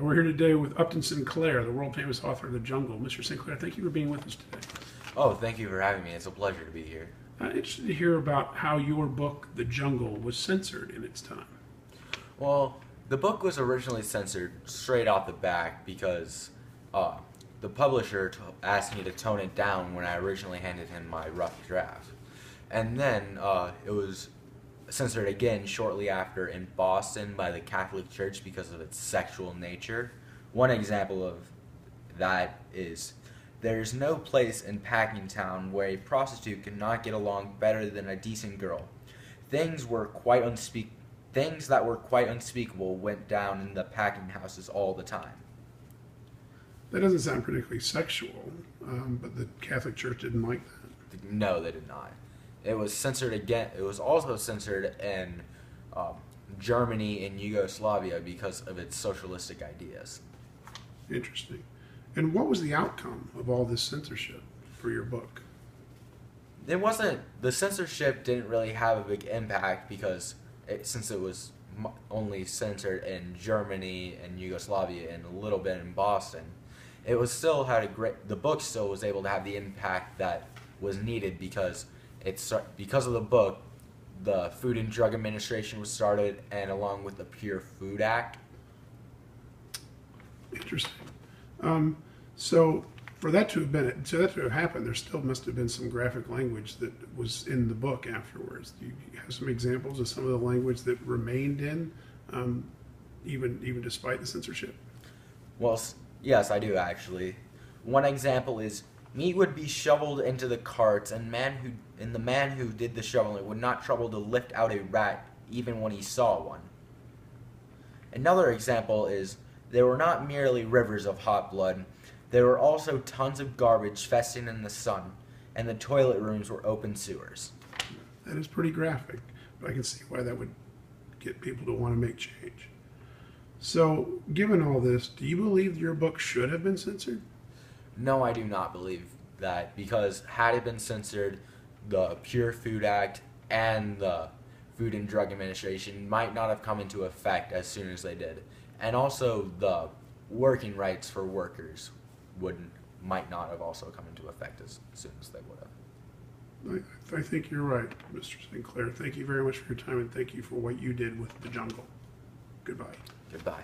We're here today with Upton Sinclair, the world-famous author of The Jungle. Mr. Sinclair, thank you for being with us today. Oh, thank you for having me. It's a pleasure to be here. I'm interested to hear about how your book, The Jungle, was censored in its time. Well, the book was originally censored straight off the back because the publisher asked me to tone it down when I originally handed him my rough draft. And then it was censored again shortly after in Boston by the Catholic Church because of its sexual nature. One example of that is there's no place in Packingtown where a prostitute could not get along better than a decent girl. Things that were quite unspeakable went down in the packing houses all the time. That doesn't sound particularly sexual, but the Catholic Church didn't like that. No, they did not. It was censored again. It was also censored in Germany and Yugoslavia because of its socialistic ideas. Interesting. And what was the outcome of all this censorship for your book? The censorship didn't really have a big impact because since it was only censored in Germany and Yugoslavia and a little bit in Boston, it was still the book still was able to have the impact that was needed because of the book, the Food and Drug Administration was started, and along with the Pure Food Act. Interesting. So for that to have happened, there still must have been some graphic language that was in the book afterwards. Do you have some examples of some of the language that remained in, even despite the censorship? Well, yes, I do actually. One example is meat would be shoveled into the carts, and the man who did the shoveling would not trouble to lift out a rat even when he saw one. Another example is there were not merely rivers of hot blood, there were also tons of garbage festering in the sun, and the toilet rooms were open sewers. That is pretty graphic, but I can see why that would get people to want to make change. So, given all this, do you believe your book should have been censored? No, I do not believe that, because had it been censored, the Pure Food Act and the Food and Drug Administration might not have come into effect as soon as they did. And also the working rights for workers might not have also come into effect as soon as they would have. I think you're right, Mr. Sinclair. Thank you very much for your time, and thank you for what you did with The Jungle. Goodbye. Goodbye.